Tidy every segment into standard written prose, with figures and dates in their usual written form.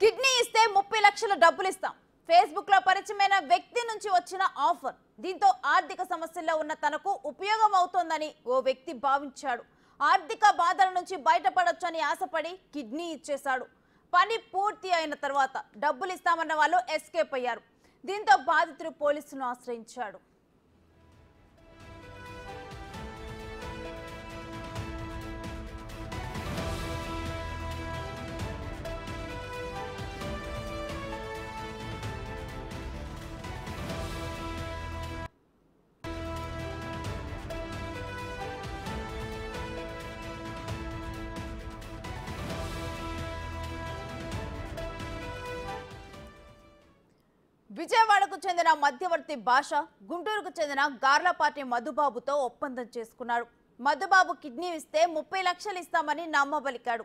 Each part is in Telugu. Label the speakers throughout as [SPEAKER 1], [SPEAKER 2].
[SPEAKER 1] కిడ్నీ ఇస్తే 30 లక్షల డబ్బులు ఇస్తాం. ఫేస్బుక్ లో పరిచయమైన వ్యక్తి నుంచి వచ్చిన ఆఫర్. దీంతో ఆర్థిక సమస్యల్లో ఉన్న తనకు ఉపయోగం అవుతోందని ఓ వ్యక్తి భావించాడు. ఆర్థిక బాధల నుంచి బయటపడొచ్చని ఆశపడి కిడ్నీ ఇచ్చేశాడు. పని పూర్తి అయిన తర్వాత డబ్బులు ఇస్తామన్న వాళ్ళు ఎస్కేప్ అయ్యారు. దీంతో బాధితుడు పోలీసులను ఆశ్రయించాడు. విజయవాడకు చెందిన మధ్యవర్తి భాష గుంటూరుకు చెందిన గార్లపాటి మధుబాబుతో ఒప్పందం చేసుకున్నాడు. మధుబాబు కిడ్నీ ఇస్తే 30 లక్షలు ఇస్తామని నమ్మబలికాడు.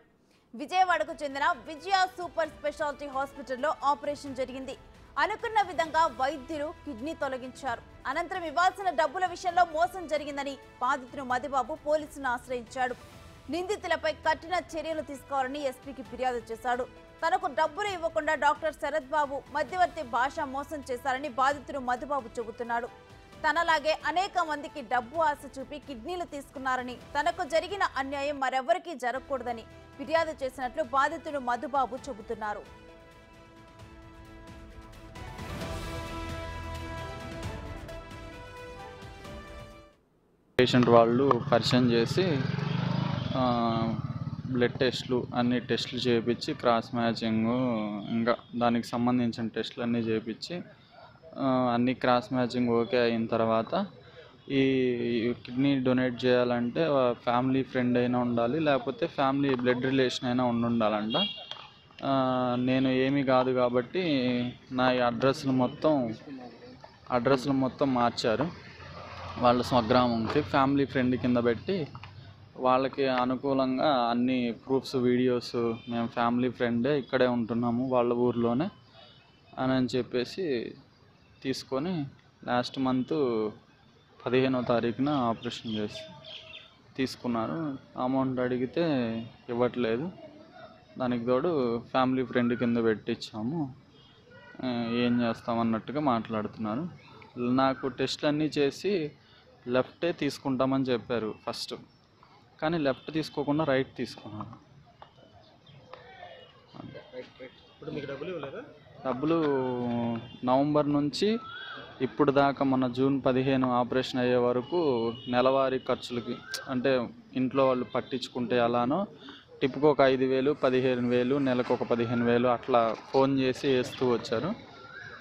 [SPEAKER 1] విజయవాడకు చెందిన విజయ సూపర్ స్పెషాలిటీ హాస్పిటల్లో ఆపరేషన్ జరిగింది. అనుకున్న విధంగా వైద్యులు కిడ్నీ తొలగించారు. అనంతరం ఇవ్వాల్సిన డబ్బుల విషయంలో మోసం జరిగిందని బాధితుడు మధుబాబు పోలీసులను ఆశ్రయించాడు. నిందితులపై కఠిన చర్యలు తీసుకోవాలని ఎస్పీకి ఫిర్యాదు చేశాడు. తనకు డబ్బులు ఇవ్వకుండా డాక్టర్ శరత్ బాబు మధ్యవర్తి భాష మోసం చేశారని బాధితుడు మధుబాబు చెబుతున్నాడు. తనలాగే అనేక మందికి డబ్బు ఆశ చూపి కిడ్నీలు తీసుకున్నారని, తనకు జరిగిన అన్యాయం మరెవరికీ జరగకూడదని ఫిర్యాదు చేసినట్లు బాధితుడు మధుబాబు చెబుతున్నారు.
[SPEAKER 2] పేషెంట్ వాళ్ళు పరిచయం చేసి బ్లడ్ టెస్ట్లు అన్ని టెస్టులు చేయించి క్రాస్ మ్యాచింగ్ ఇంకా దానికి సంబంధించిన టెస్టులు అన్నీ చేయించి అన్ని క్రాస్ మ్యాచింగ్ ఓకే అయిన తర్వాత ఈ కిడ్నీ డొనేట్ చేయాలంటే ఫ్యామిలీ ఫ్రెండ్ అయినా ఉండాలి, లేకపోతే ఫ్యామిలీ బ్లడ్ రిలేషన్ అయినా ఉండాలంట. నేను ఏమీ కాదు కాబట్టి నా అడ్రస్లు మొత్తం మార్చారు. వాళ్ళ స్వగ్రామంకి ఫ్యామిలీ ఫ్రెండ్ కింద పెట్టి వాళ్ళకి అనుకూలంగా అన్ని ప్రూఫ్స్ వీడియోస్ మేము ఫ్యామిలీ ఫ్రెండే ఇక్కడే ఉంటున్నాము వాళ్ళ ఊర్లోనే అని చెప్పేసి తీసుకొని లాస్ట్ మంత్ 15వ తారీఖున ఆపరేషన్ చేసి తీసుకున్నారు. అమౌంట్ అడిగితే ఇవ్వట్లేదు. దానికి తోడు ఫ్యామిలీ ఫ్రెండ్ కింద పెట్టించాము, ఏం చేస్తామన్నట్టుగా మాట్లాడుతున్నారు. నాకు టెస్ట్లు అన్నీ చేసి లెఫ్టే తీసుకుంటామని చెప్పారు ఫస్ట్, కానీ లెఫ్ట్ తీసుకోకుండా రైట్ తీసుకున్నాను. డబ్బులు నవంబర్ నుంచి ఇప్పుడు దాకా మన జూన్ 15 ఆపరేషన్ అయ్యే వరకు నెలవారీ ఖర్చులకి, అంటే ఇంట్లో వాళ్ళు పట్టించుకుంటే అలానో టిప్కి ఒక 5,000, 15,000, నెలకు ఒక 15,000 అట్లా ఫోన్ చేసి వేస్తూ వచ్చారు.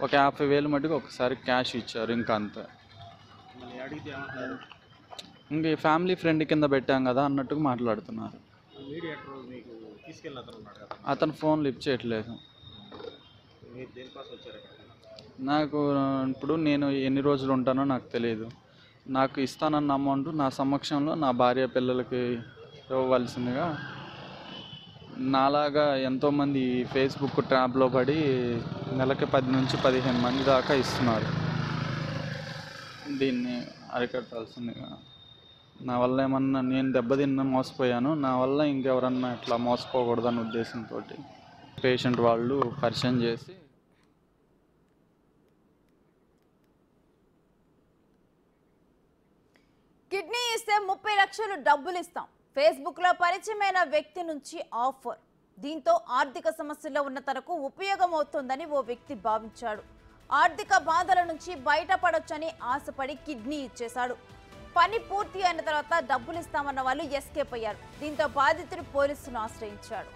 [SPEAKER 2] ఒక 50,000 మటుకు ఒకసారి క్యాష్ ఇచ్చారు. ఇంకా అంతే. ఇంక ఫ్యామిలీ ఫ్రెండ్ కింద పెట్టాం కదా అన్నట్టుగా మాట్లాడుతున్నారు. అతను ఫోన్ లిఫ్ట్ చేయట్లేదు. నాకు ఇప్పుడు నేను ఎన్ని రోజులు ఉంటానో నాకు తెలియదు. నాకు ఇస్తానన్న అమౌంట్ నా సమక్షంలో నా భార్య పిల్లలకి ఇవ్వవలసిందిగా, నాలాగా ఎంతోమంది ఫేస్బుక్ ట్రాప్లో పడి నెలకి 10 నుంచి 15 మంది దాకా ఇస్తున్నారు. దీన్ని అరికట్టాల్సిందిగా. నా వల్ల ఏమన్నా నేను దెబ్బతిన్నా మోసపోయాను, నా వల్ల ఇంకెవరన్నా ఇట్లా మోసపోకూడదన్న ఉద్దేశంతో పేషెంట్ వాళ్ళు పరిచయం చేసి
[SPEAKER 1] కిడ్నీ ఇస్తే 30 లక్షలు డబ్బులు ఇస్తాం. ఫేస్బుక్ లో పరిచయమైన వ్యక్తి నుంచి ఆఫర్. దీంతో ఆర్థిక సమస్యల్లో ఉన్న తనకు ఉపయోగం అవుతోందని ఓ వ్యక్తి భావించాడు. ఆర్థిక బాధల నుంచి బయటపడొచ్చని ఆశపడి కిడ్నీ ఇచ్చేశాడు. పని పూర్తి అయిన తర్వాత డబ్బులు ఇస్తామన్న వాళ్ళు ఎస్కేప్ అయ్యారు. దీంతో బాధితుడు పోలీసులను ఆశ్రయించాడు.